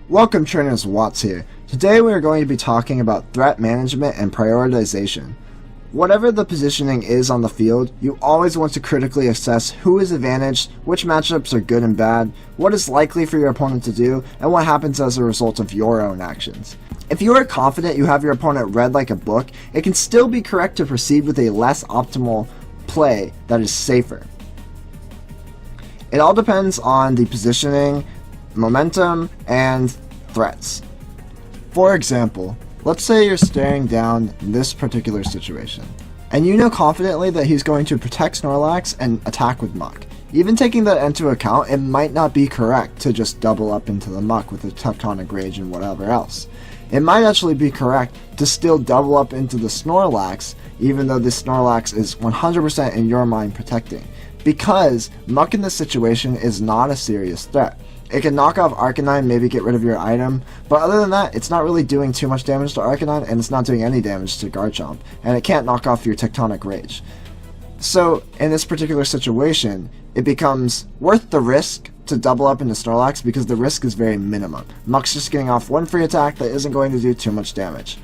Welcome trainers, Watts here. Today we are going to be talking about threat management and prioritization. Whatever the positioning is on the field, you always want to critically assess who is advantaged, which matchups are good and bad, what is likely for your opponent to do, and what happens as a result of your own actions. If you are confident you have your opponent read like a book, it can still be correct to proceed with a less optimal play that is safer. It all depends on the positioning, momentum, and threats. For example, let's say you're staring down this particular situation, and you know confidently that he's going to protect Snorlax and attack with Muck. Even taking that into account, it might not be correct to just double up into the Muck with the Tectonic Rage and whatever else. It might actually be correct to still double up into the Snorlax, even though this Snorlax is 100% in your mind protecting, because Muck in this situation is not a serious threat. It can knock off Arcanine, maybe get rid of your item, but other than that, it's not really doing too much damage to Arcanine, and it's not doing any damage to Garchomp, and it can't knock off your Tectonic Rage. So, in this particular situation, it becomes worth the risk to double up into Snorlax because the risk is very minimum. Muck's just getting off one free attack that isn't going to do too much damage.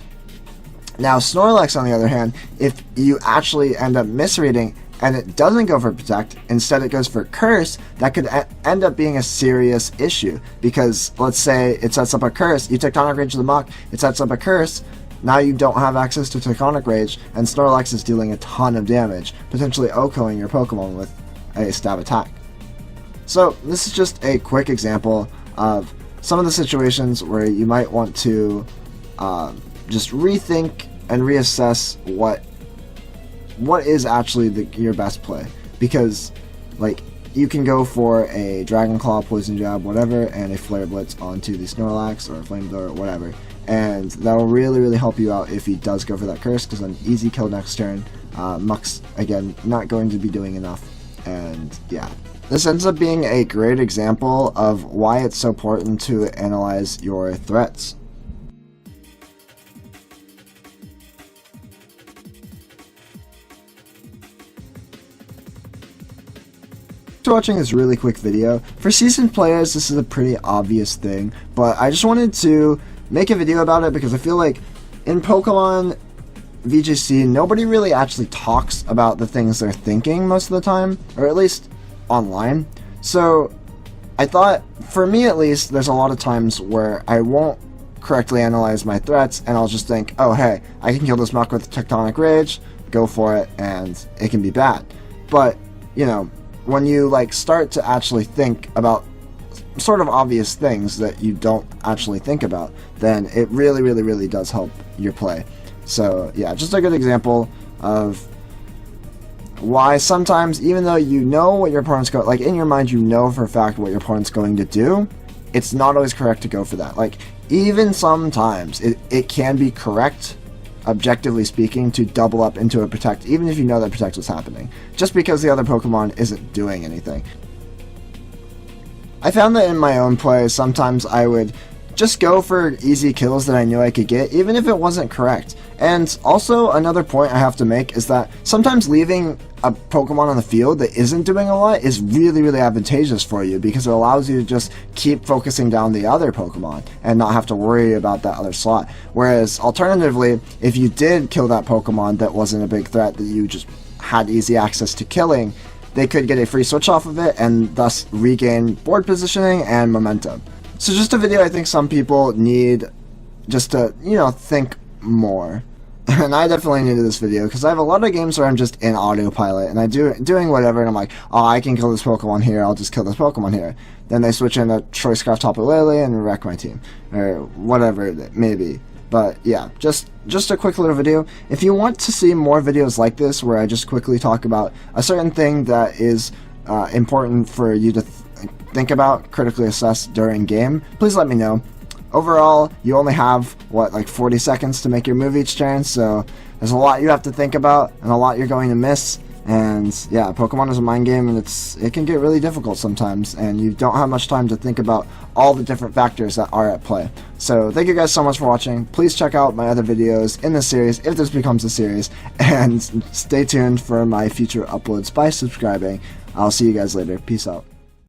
Now, Snorlax, on the other hand, if you actually end up misreading and it doesn't go for Protect, instead it goes for Curse, that could end up being a serious issue, because let's say it sets up a Curse, you Tectonic Rage the Muck, it sets up a Curse, now you don't have access to Tectonic Rage, and Snorlax is dealing a ton of damage, potentially OHKOing your Pokemon with a stab attack. So this is just a quick example of some of the situations where you might want to just rethink and reassess what is actually your best play, because like you can go for a Dragon Claw, Poison Jab, whatever, and a Flare Blitz onto the Snorlax or a Flamethrower or whatever, and that will really help you out if he does go for that Curse, because an easy kill next turn. Muck's again not going to be doing enough, and yeah. This ends up being a great example of why it's so important to analyze your threats. For watching this really quick video. For seasoned players, this is a pretty obvious thing, but I just wanted to make a video about it because I feel like in Pokemon VGC, nobody really actually talks about the things they're thinking most of the time, or at least online. So I thought, for me at least, there's a lot of times where I won't correctly analyze my threats, and I'll just think, oh hey, I can kill this Muck with Tectonic Rage, go for it, and it can be bad. But, you know, when you like start to actually think about sort of obvious things that you don't actually think about, then it really does help your play. So yeah, just a good example of why sometimes, even though you know what your opponent's going, like in your mind you know for a fact what your opponent's going to do, it's not always correct to go for that. Like even sometimes it can be correct, objectively speaking, to double up into a Protect, even if you know that Protect was happening, just because the other Pokemon isn't doing anything. I found that in my own play, sometimes I would just go for easy kills that I knew I could get, even if it wasn't correct. And also, another point I have to make is that sometimes leaving a Pokemon on the field that isn't doing a lot is really advantageous for you, because it allows you to just keep focusing down the other Pokemon and not have to worry about that other slot. Whereas, alternatively, if you did kill that Pokemon that wasn't a big threat, that you just had easy access to killing, they could get a free switch off of it and thus regain board positioning and momentum. So just a video I think some people need just to, you know, think more. And I definitely needed this video because I have a lot of games where I'm just in autopilot and I doing whatever, and I'm like, oh, I can kill this Pokemon here, I'll just kill this Pokemon here. Then they switch in a Choice-Scarf Tapu Lele and wreck my team, or whatever it may be. But yeah, just a quick little video. If you want to see more videos like this where I just quickly talk about a certain thing that is important for you to think about, critically assess during game, please let me know. Overall, you only have, what, like 40 seconds to make your move each turn, so there's a lot you have to think about and a lot you're going to miss. And yeah, Pokemon is a mind game, and it can get really difficult sometimes, and you don't have much time to think about all the different factors that are at play. So thank you guys so much for watching. Please check out my other videos in this series if this becomes a series, and stay tuned for my future uploads by subscribing. I'll see you guys later. Peace out.